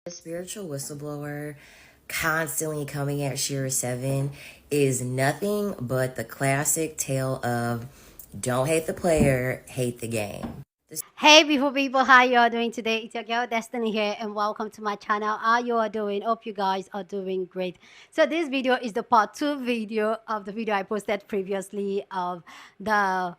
The spiritual whistleblower constantly coming at SheraSeven is nothing but the classic tale of don't hate the player, hate the game. Hey beautiful people, how you all doing today? It's your girl Destiny here and welcome to my channel. How you all doing? Hope you guys are doing great. So this video is the part 2 video of the video I posted previously of the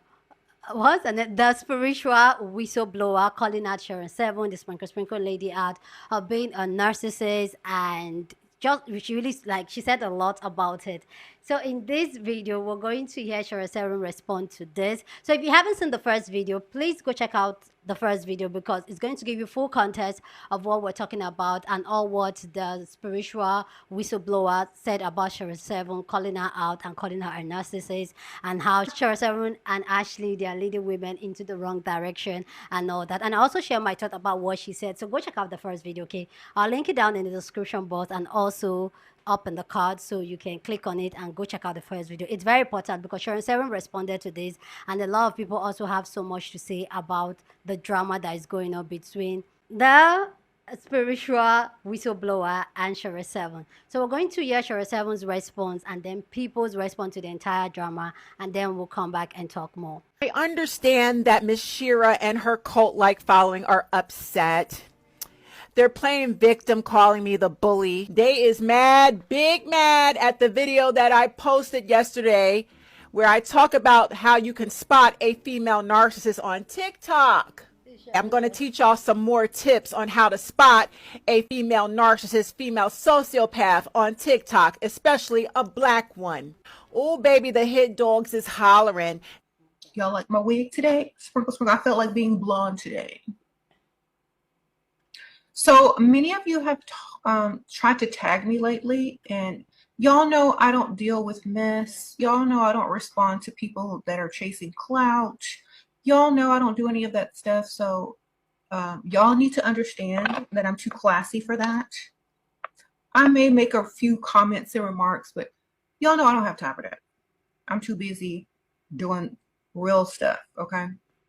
the spiritual whistleblower calling out SheraSeven, the sprinkle lady out of being a narcissist, and just she really she said a lot about it. So in this video we're going to hear SheraSeven respond to this. So if you haven't seen the first video, please go check out the first video because it's going to give you full context of what we're talking about and all what the spiritual whistleblower said about SheraSeven, calling her out and calling her a narcissist, and how SheraSeven and Ashley, they are leading women into the wrong direction and all that. And I also share my thought about what she said. So go check out the first video, okay? I'll link it down in the description box and also up in the card so you can click on it and go check out the first video. It's very important because SheraSeven responded to this, and a lot of people also have so much to say about the drama that is going on between the spiritual whistleblower and SheraSeven. So we're going to hear SheraSeven's response and then people's response to the entire drama, and then we'll come back and talk more. I understand that Miss Shera and her cult-like following are upset. They're playing victim, calling me the bully. They is mad, big mad at the video that I posted yesterday where I talk about how you can spot a female narcissist on TikTok. I'm going to teach y'all some more tips on how to spot a female narcissist, female sociopath on TikTok, especially a black one. Oh, baby, the hit dogs is hollering. Y'all like my wig today? Sprinkle, sprinkle. I felt like being blonde today. So many of you have tried to tag me lately, and y'all know I don't deal with mess. Y'all know I don't respond to people that are chasing clout. Y'all know I don't do any of that stuff. So y'all need to understand that I'm too classy for that. I may make a few comments and remarks, but y'all know I don't have time for that. I'm too busy doing real stuff, okay?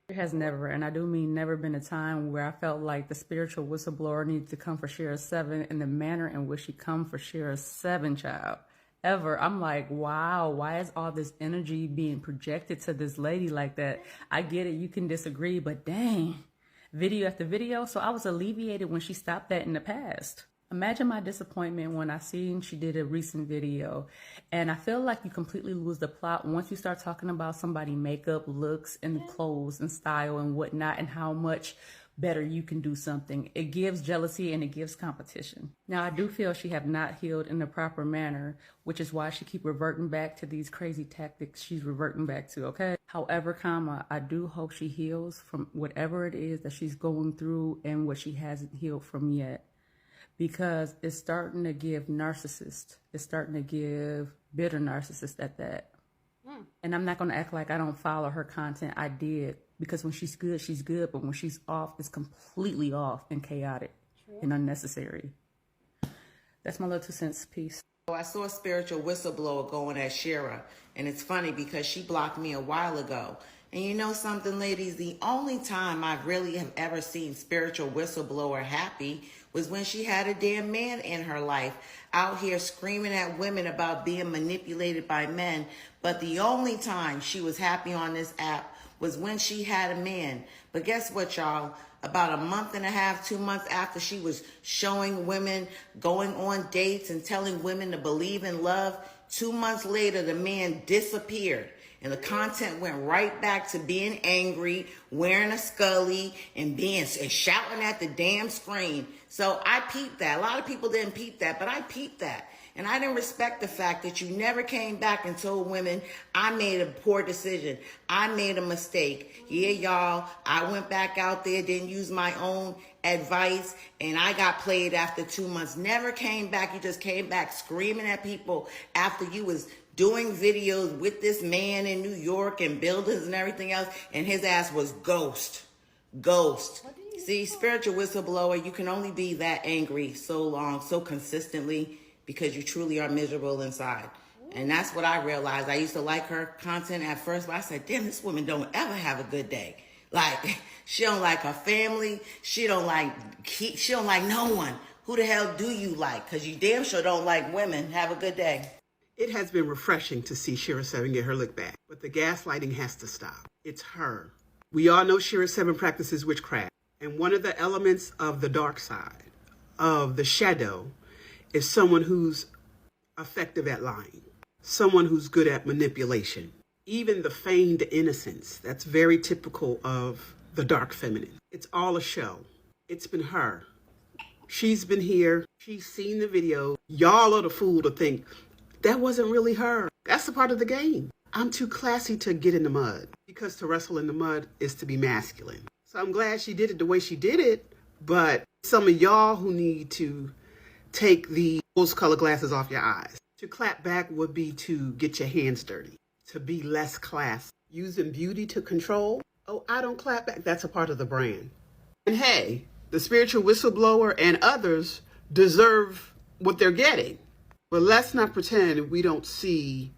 There has never, and I do mean never, been a time where I felt like the spiritual whistleblower needed to come for SheraSeven in the manner in which she come for SheraSeven, child. Ever. I'm like, wow, why is all this energy being projected to this lady like that? I get it, you can disagree, but dang, video after video. So I was alleviated when she stopped that in the past. Imagine my disappointment when I seen she did a recent video, and I feel like you completely lose the plot once you start talking about somebody makeup, looks, and clothes and style and whatnot, and how much better you can do something. It gives jealousy and it gives competition. Now, I do feel she have not healed in the proper manner, which is why she keep reverting back to these crazy tactics she's reverting back to, okay? However, I do hope she heals from whatever it is that she's going through and what she hasn't healed from yet. Because it's starting to give narcissists. It's starting to give bitter narcissists at that. And I'm not going to act like I don't follow her content. I did. Because when she's good, she's good. But when she's off, it's completely off and chaotic and unnecessary. That's my little 2 cents piece. I saw a spiritual whistleblower going at Shera. And it's funny because she blocked me a while ago. And you know something, ladies? The only time I really have ever seen spiritual whistleblower happy was when she had a damn man in her life out here screaming at women about being manipulated by men. But the only time she was happy on this app was when she had a man. But guess what, y'all? About a month and a half, 2 months after she was showing women, going on dates and telling women to believe in love, 2 months later, the man disappeared. And the content went right back to being angry, wearing a scully, and shouting at the damn screen. So I peeped that. A lot of people didn't peep that, but I peeped that. And I didn't respect the fact that you never came back and told women, I made a poor decision. I made a mistake. Yeah, y'all, I went back out there, didn't use my own advice, and I got played after 2 months. Never came back. You just came back screaming at people after you was doing videos with this man in New York and buildings and everything else, and his ass was ghost. See, spiritual whistleblower, you can only be that angry so long, so consistently, because you truly are miserable inside. And that's what I realized. I used to like her content at first, but I said, damn, this woman don't ever have a good day. Like, she don't like her family. She don't like no one. Who the hell do you like? Because you damn sure don't like women. Have a good day. It has been refreshing to see SheraSeven get her lick back, but the gaslighting has to stop. It's her. We all know SheraSeven practices witchcraft, and one of the elements of the dark side, of the shadow, is someone who's effective at lying, someone who's good at manipulation. Even the feigned innocence, that's very typical of the dark feminine. It's all a show. It's been her. She's been here. She's seen the video. Y'all are the fool to think that wasn't really her. That's a part of the game. I'm too classy to get in the mud, because to wrestle in the mud is to be masculine. So I'm glad she did it the way she did it, but some of y'all who need to take the rose-colored glasses off your eyes. To clap back would be to get your hands dirty, to be less classy. Using beauty to control. Oh, I don't clap back. That's a part of the brand. And hey, the spiritual whistleblower and others deserve what they're getting. But let's not pretend we don't see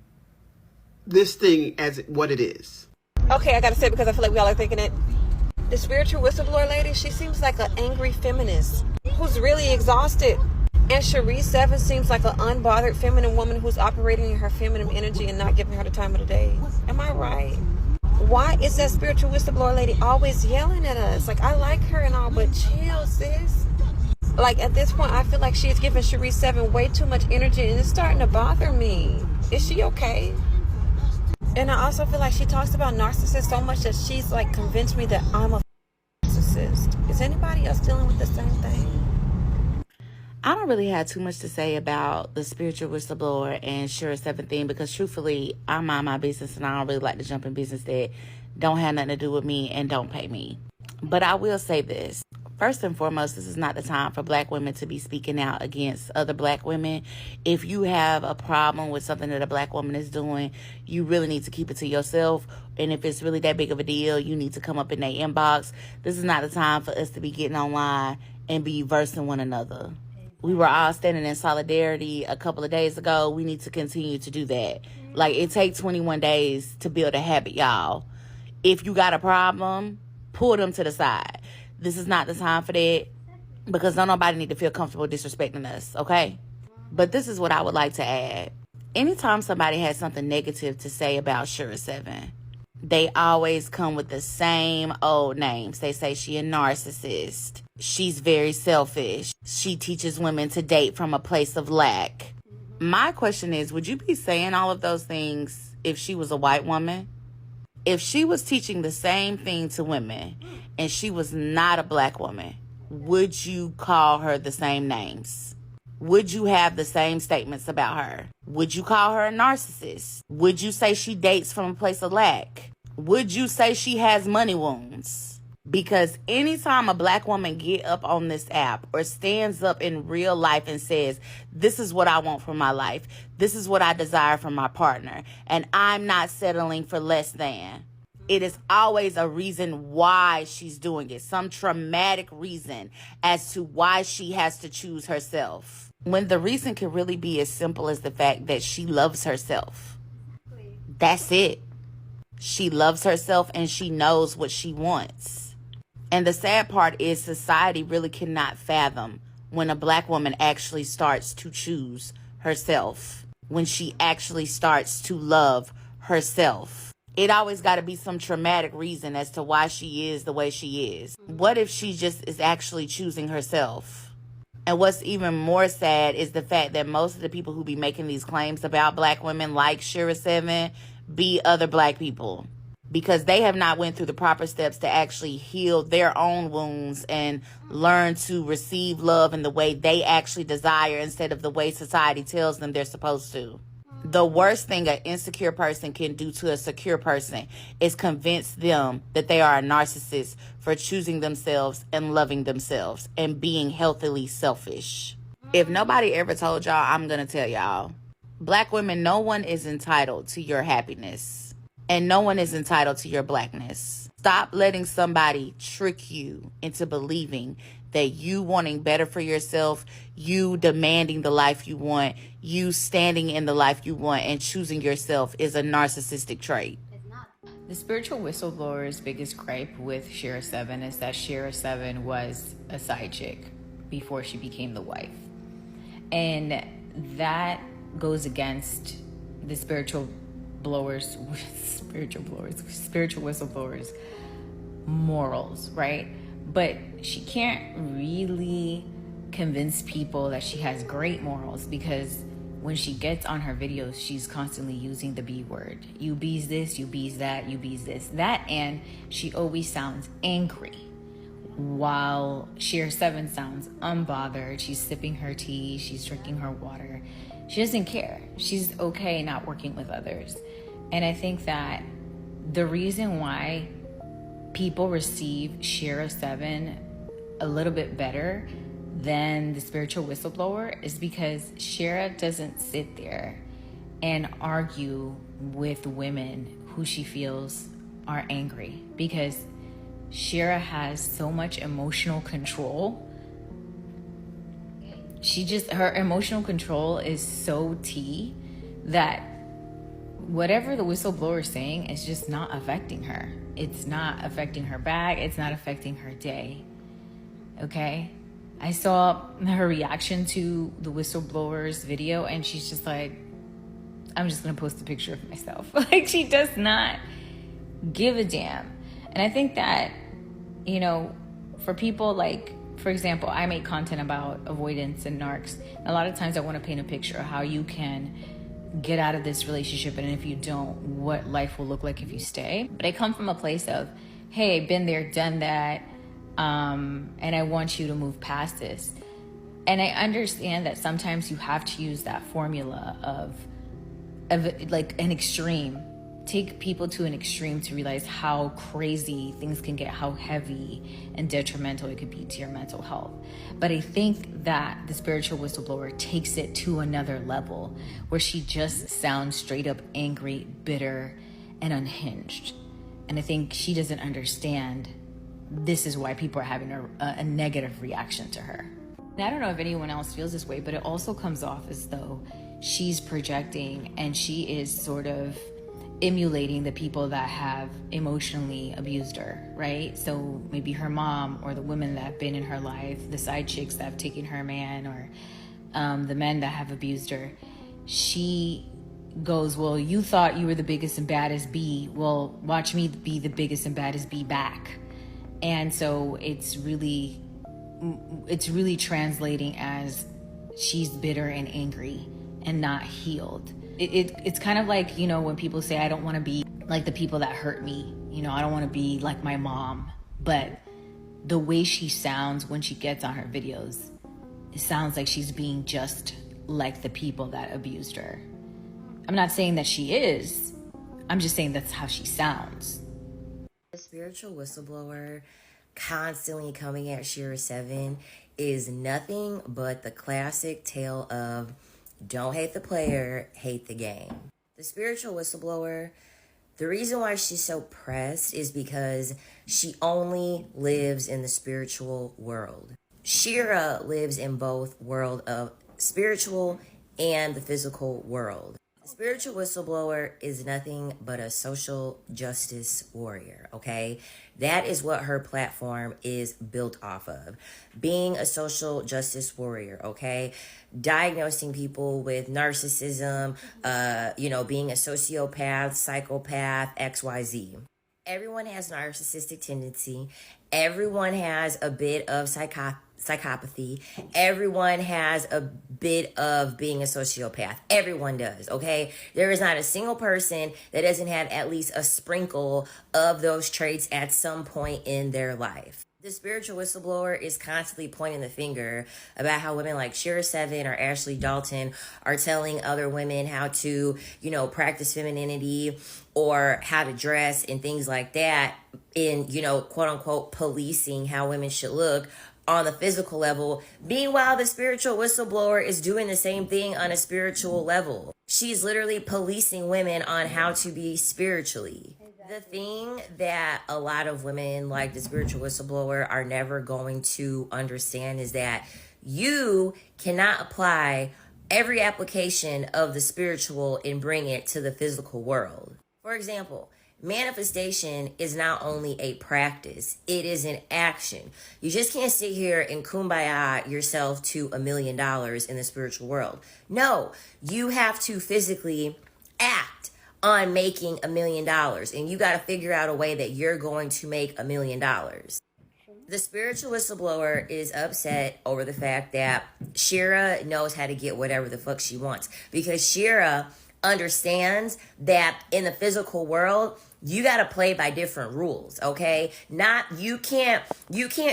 this thing as what it is. Okay, I gotta say, because I feel like we all are thinking it. The spiritual whistleblower lady, she seems like an angry feminist who's really exhausted. And SheraSeven seems like an unbothered feminine woman who's operating in her feminine energy and not giving her the time of the day. Am I right? Why is that spiritual whistleblower lady always yelling at us? Like, I like her and all, but chill, sis. Like, at this point, I feel like she's giving SheraSeven way too much energy, and it's starting to bother me. Is she okay? And I also feel like she talks about narcissists so much that she's, like, convinced me that I'm a narcissist. Is anybody else dealing with the same thing? I don't really have too much to say about the spiritual whistleblower and SheraSeven thing, because truthfully, I mind my business and I don't really like to jump in business that don't have nothing to do with me and don't pay me. But I will say this. First and foremost, this is not the time for black women to be speaking out against other black women. If you have a problem with something that a black woman is doing, you really need to keep it to yourself. And if it's really that big of a deal, you need to come up in their inbox. This is not the time for us to be getting online and be versing one another. We were all standing in solidarity a couple of days ago. We need to continue to do that. Like, it takes 21 days to build a habit, y'all. If you got a problem, pull them to the side. This is not the time for that, because don't nobody need to feel comfortable disrespecting us, okay? But this is what I would like to add. Anytime somebody has something negative to say about SheraSeven, they always come with the same old names. They say she a narcissist. She's very selfish. She teaches women to date from a place of lack. My question is, would you be saying all of those things if she was a white woman? If she was teaching the same thing to women and she was not a black woman, would you call her the same names? Would you have the same statements about her? Would you call her a narcissist? Would you say she dates from a place of lack? Would you say she has money wounds? Because anytime a black woman get up on this app or stands up in real life and says, this is what I want from my life, this is what I desire from my partner, and I'm not settling for less than, it is always a reason why she's doing it. Some traumatic reason as to why she has to choose herself. When the reason can really be as simple as the fact that she loves herself. That's it. She loves herself and she knows what she wants. And the sad part is society really cannot fathom when a black woman actually starts to choose herself, when she actually starts to love herself. It always got to be some traumatic reason as to why she is the way she is. What if she just is actually choosing herself? And what's even more sad is the fact that most of the people who be making these claims about black women like SheraSeven be other black people, because they have not went through the proper steps to actually heal their own wounds and learn to receive love in the way they actually desire instead of the way society tells them they're supposed to. The worst thing an insecure person can do to a secure person is convince them that they are a narcissist for choosing themselves and loving themselves and being healthily selfish. If nobody ever told y'all, I'm going to tell y'all. Black women, no one is entitled to your happiness. And no one is entitled to your blackness. Stop letting somebody trick you into believing that you wanting better for yourself, you demanding the life you want, you standing in the life you want and choosing yourself is a narcissistic trait. The spiritual whistleblower's biggest gripe with SheraSeven is that SheraSeven was a side chick. before she became the wife. And that goes against the spiritual whistleblowers morals, right? But she can't really convince people that she has great morals, because when she gets on her videos, she's constantly using the B word. You bees this, you bees that, you bees this, that, and she always sounds angry. While SheraSeven sounds unbothered, she's sipping her tea, she's drinking her water. She doesn't care. She's okay not working with others. And I think that the reason why people receive SheraSeven a little bit better than the spiritual whistleblower is because Shera doesn't sit there and argue with women who she feels are angry, because Shera has so much emotional control. Her emotional control is so tea that whatever the whistleblower is saying is just not affecting her. It's not affecting her bag. It's not affecting her day. Okay? I saw her reaction to the whistleblower's video, and she's just like, I'm just going to post a picture of myself. Like, she does not give a damn. And I think that, you know, for people like, for example, I make content about avoidance and narcs. A lot of times I want to paint a picture of how you can get out of this relationship, and if you don't, what life will look like if you stay. But I come from a place of, hey, been there, done that, and I want you to move past this. And I understand that sometimes you have to use that formula of like an extreme. Take people to an extreme to realize how crazy things can get, how heavy and detrimental it could be to your mental health. But I think that the spiritual whistleblower takes it to another level, where she just sounds straight up angry, bitter, and unhinged. And I think she doesn't understand this is why people are having a negative reaction to her. And I don't know if anyone else feels this way, but it also comes off as though she's projecting and she is sort of emulating the people that have emotionally abused her, right? So maybe her mom, or the women that have been in her life, the side chicks that have taken her man, or the men that have abused her. She goes, well, you thought you were the biggest and baddest bee. Well, watch me be the biggest and baddest bee back. And so it's really translating as she's bitter and angry and not healed. It's kind of like, you know, when people say, I don't want to be like the people that hurt me. You know, I don't want to be like my mom. But the way she sounds when she gets on her videos, it sounds like she's being just like the people that abused her. I'm not saying that she is. I'm just saying that's how she sounds. The spiritual whistleblower constantly coming at SheraSeven is nothing but the classic tale of don't hate the player, hate the game. The spiritual whistleblower, the reason why she's so pressed is because she only lives in the spiritual world. Shera lives in both world of spiritual and the physical world. The spiritual whistleblower is nothing but a social justice warrior, okay? That is what her platform is built off of. Being a social justice warrior, okay? Diagnosing people with narcissism, being a sociopath, psychopath, XYZ. Everyone has narcissistic tendency. Everyone has a bit of psychopathy. Everyone has a bit of being a sociopath. Everyone does, okay? There is not a single person that doesn't have at least a sprinkle of those traits at some point in their life. The spiritual whistleblower is constantly pointing the finger about how women like SheraSeven or Ashley Dalton are telling other women how to, practice femininity or how to dress and things like that in, quote unquote, policing how women should look on the physical level. Meanwhile, the spiritual whistleblower is doing the same thing on a spiritual level. She's literally policing women on how to be spiritually. The thing that a lot of women like the spiritual whistleblower are never going to understand is that you cannot apply every application of the spiritual and bring it to the physical world. For example, Manifestation is not only a practice, it is an action. You just can't sit here and kumbaya yourself to $1 million in the spiritual world. No, you have to physically act on making $1 million, and you got to figure out a way that you're going to make $1 million. The spiritual whistleblower is upset over the fact that Shera knows how to get whatever the fuck she wants, because Shera understands that in the physical world, you got to play by different rules, okay? You can't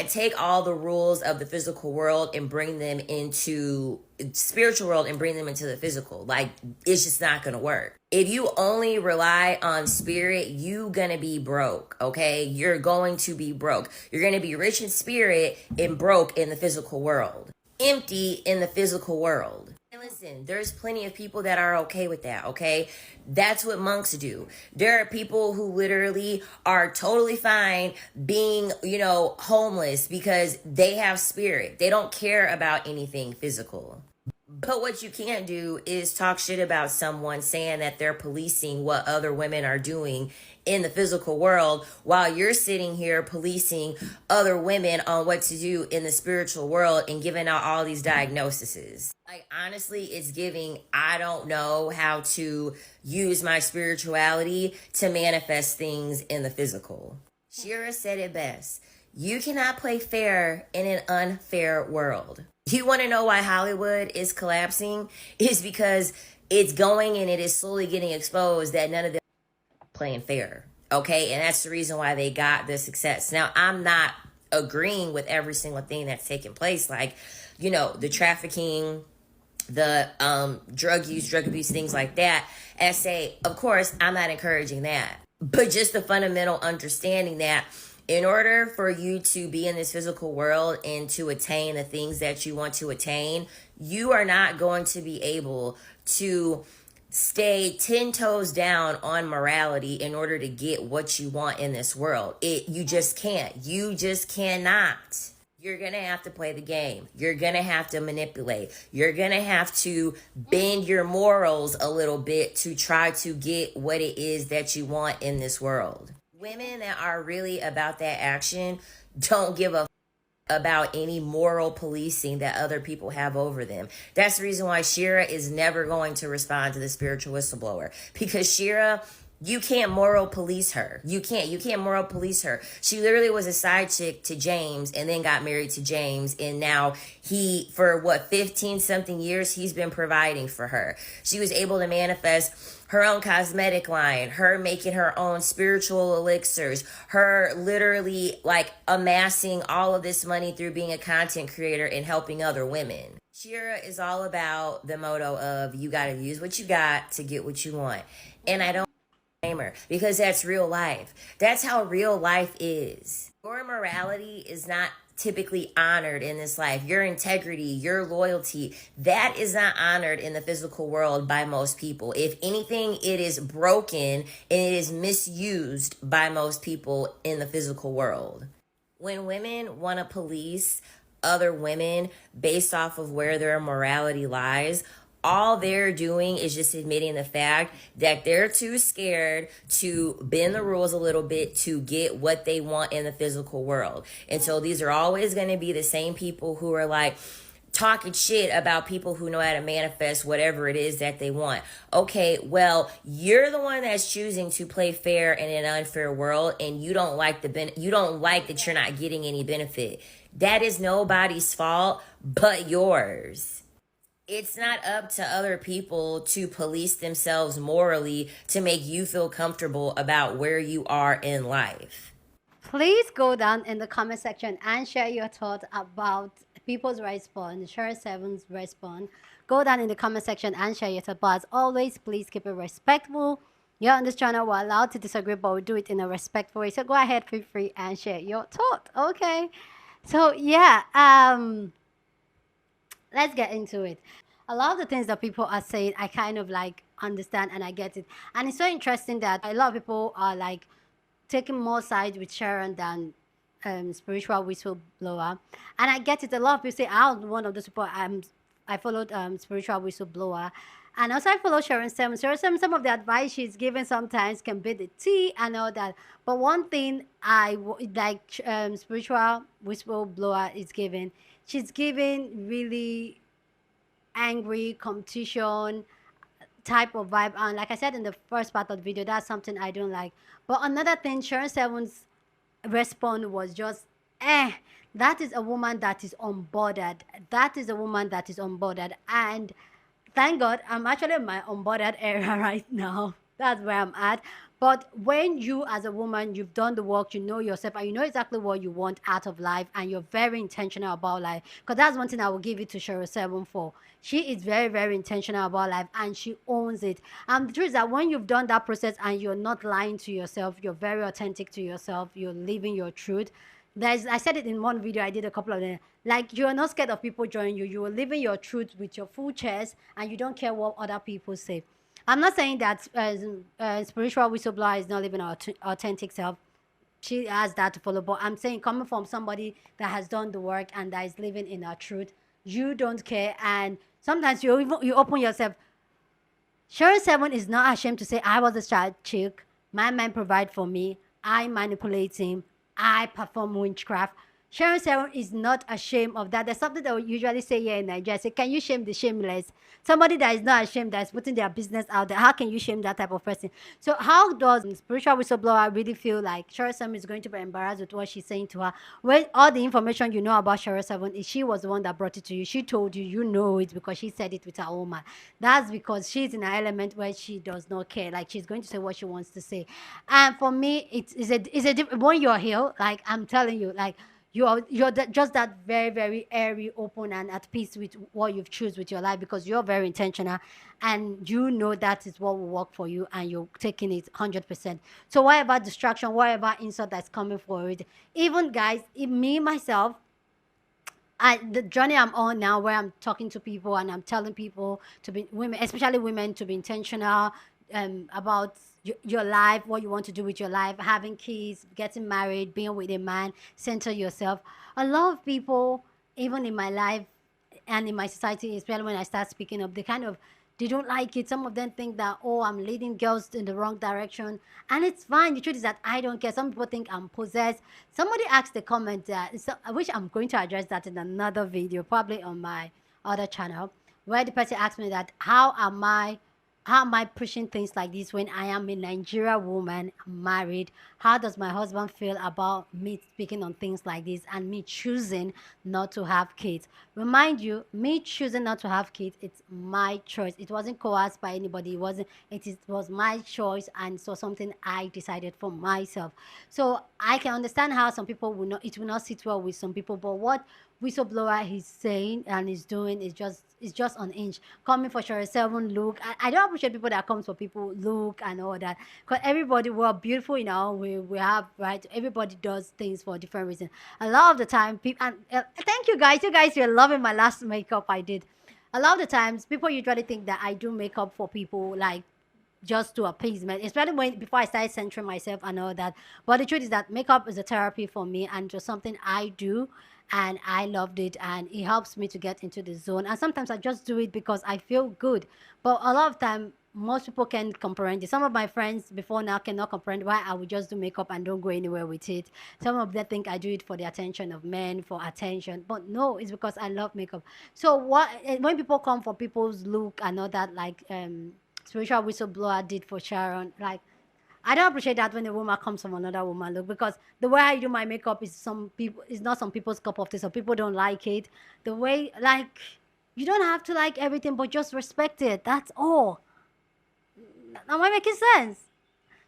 take all the rules of the physical world and bring them into spiritual world and bring them into the physical. Like, it's just not going to work. If you only rely on spirit, you gonna be broke, okay? You're going to be broke. You're gonna be rich in spirit and broke in the physical world. Empty in the physical world. And listen, there's plenty of people that are okay with that, okay? That's what monks do. There are people who literally are totally fine being, homeless because they have spirit. They don't care about anything physical. But what you can't do is talk shit about someone saying that they're policing what other women are doing in the physical world while you're sitting here policing other women on what to do in the spiritual world and giving out all these diagnoses. Like, honestly, it's giving, I don't know how to use my spirituality to manifest things in the physical. Shera said it best. You cannot play fair in an unfair world. You want to know why Hollywood is collapsing? It's because it's going and it is slowly getting exposed that none of them are playing fair. Okay? And that's the reason why they got the success. Now, I'm not agreeing with every single thing that's taking place. Like, the trafficking, the drug use, drug abuse, things like that. And say, of course, I'm not encouraging that. But just the fundamental understanding that in order for you to be in this physical world and to attain the things that you want to attain, you are not going to be able to stay 10 toes down on morality in order to get what you want in this world. You just can't. You just cannot. You're going to have to play the game. You're going to have to manipulate. You're going to have to bend your morals a little bit to try to get what it is that you want in this world. Women that are really about that action don't give a about any moral policing that other people have over them. That's the reason why Shera is never going to respond to the spiritual whistleblower, because Shera, you can't moral police her. You can't moral police her. She literally was a side chick to James and then got married to James. And now he, for 15 something years, he's been providing for her. She was able to manifest her own cosmetic line, her making her own spiritual elixirs, her literally amassing all of this money through being a content creator and helping other women. Shera is all about the motto of you got to use what you got to get what you want. And I don't blame her, because that's real life. That's how real life is. Your morality is not typically honored in this life. Your integrity, your loyalty, that is not honored in the physical world by most people. If anything, it is broken and it is misused by most people in the physical world. When women want to police other women based off of where their morality lies, all they're doing is just admitting the fact that they're too scared to bend the rules a little bit to get what they want in the physical world. And so these are always going to be the same people who are talking shit about people who know how to manifest whatever it is that they want. Okay, well, you're the one that's choosing to play fair in an unfair world, and you don't like you don't like that you're not getting any benefit. That is nobody's fault but yours. It's not up to other people to police themselves morally to make you feel comfortable about where you are in life. Please go down in the comment section and share your thoughts about people's response, SheraSeven's response. Go down in the comment section and share your thoughts. But as always, please keep it respectful. Here on this channel, we're allowed to disagree, but we do it in a respectful way. So go ahead, feel free and share your thoughts. Okay. So yeah, let's get into it. A lot of the things that people are saying, I kind of understand and I get it. And it's so interesting that a lot of people are taking more sides with Sharon than spiritual whistleblower. And I get it. A lot of people say, I'm one of those people. I followed spiritual whistleblower, And also I follow SheraSeven. SheraSeven, some of the advice she's given sometimes can be the tea and all that. But one thing like spiritual whistleblower is giving, she's giving really angry competition type of vibe. And like I said in the first part of the video, that's something I don't like. But another thing, SheraSeven's response was just, that is a woman that is unbothered. That is a woman that is unbothered. And thank God, I'm actually in my unbothered area right now. That's where I'm at. But when you, as a woman, you've done the work, you know yourself, and you know exactly what you want out of life, and you're very intentional about life. Because that's one thing I will give it to SheraSeven for. She is very, very intentional about life, and she owns it. And the truth is that when you've done that process and you're not lying to yourself, you're very authentic to yourself, you're living your truth. I said it in one video I did a couple of them. Like, you're not scared of people joining you. You are living your truth with your full chest, and you don't care what other people say. I'm not saying that spiritual whistleblower is not living her authentic self. She has that to follow. But I'm saying, coming from somebody that has done the work and that is living in her truth, you don't care. And sometimes you open yourself. SheraSeven is not ashamed to say, I was a child chick. My man provide for me. I manipulate him. I perform witchcraft. SheraSeven is not ashamed of that. There's something that we usually say here in Nigeria. Say, can you shame the shameless? Somebody that is not ashamed, that is putting their business out there. How can you shame that type of person? So how does spiritual whistleblower really feel like SheraSeven is going to be embarrassed with what she's saying to her? When all the information you know about SheraSeven is she was the one that brought it to you. She told you, you know it because she said it with her own mouth. That's because she's in an element where she does not care. Like, she's going to say what she wants to say. And for me, it's a when you're here, like I'm telling you, like, you're just that very, very airy, open, and at peace with what you've choose with your life, because you're very intentional and you know that is what will work for you, and you're taking it 100%. So whatever distraction, whatever insult that's coming for it, even guys, me myself, the journey I'm on now, where I'm talking to people and I'm telling people to be women, especially women, to be intentional about your life, what you want to do with your life, having kids, getting married, being with a man, center yourself. A lot of people, even in my life and in my society, especially when I start speaking up, they don't like it. Some of them think that, oh, I'm leading girls in the wrong direction. And it's fine. The truth is that I don't care. Some people think I'm possessed. Somebody asked the comment that, so I wish I'm going to address that in another video, probably on my other channel, where the person asked me that, how am I pushing things like this when I am a Nigerian woman, married? How does my husband feel about me speaking on things like this and me choosing not to have kids? Remind you, me choosing not to have kids, it's my choice. It wasn't coerced by anybody. It was my choice, and so something I decided for myself. So I can understand how some people it will not sit well with some people, but what whistleblower he's saying and is doing is just on inch. Coming for SheraSeven look. I don't appreciate people that comes for people look and all that. Because everybody, we're beautiful, you know, we have, right? Everybody does things for different reasons. A lot of the time, people, and thank you guys. You guys, you're loving my last makeup I did. A lot of the times, people usually think that I do makeup for people, like, just to appeasement, especially before I started centering myself and all that. But the truth is that makeup is a therapy for me and just something I do, and I loved it, and it helps me to get into the zone. And sometimes I just do it because I feel good. But a lot of time, most people can't comprehend it. Some of my friends before now cannot comprehend why I would just do makeup and don't go anywhere with it. Some of them think I do it for the attention of men, for attention. But no, it's because I love makeup. So when people come for people's look and all that, like spiritual whistleblower did for Sharon, like, I don't appreciate that when a woman comes from another woman look, because the way I do my makeup is not some people's cup of tea. Some people don't like it. The way, like, you don't have to like everything, but just respect it. That's all. Am I making sense?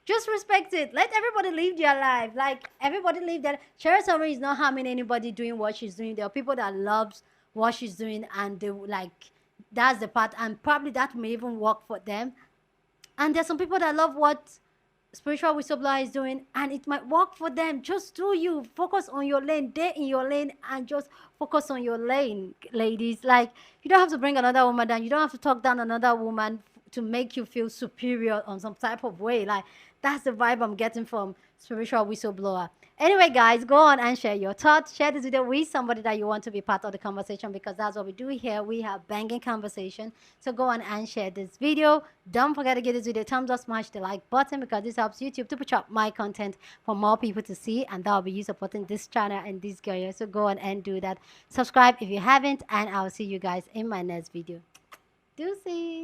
Just respect it. Let everybody live their life. Like, everybody live their. SheraSeven is not harming anybody doing what she's doing. There are people that loves what she's doing, and they like, that's the part, and probably that may even work for them. And there's some people that love what spiritual whistleblower is doing, and it might work for them. Just do you. Focus on your lane. Stay in your lane and just focus on your lane, ladies. Like, you don't have to bring another woman down. You don't have to talk down another woman to make you feel superior on some type of way. Like, that's the vibe I'm getting from spiritual whistleblower. Anyway, guys, go on and share your thoughts. Share this video with somebody that you want to be part of the conversation, because that's what we do here. We have banging conversation. So go on and share this video. Don't forget to give this video a thumbs up, smash the like button, because this helps YouTube to push up my content for more people to see, and that will be you supporting this channel and this girl. So go on and do that. Subscribe if you haven't, and I'll see you guys in my next video. Deuces.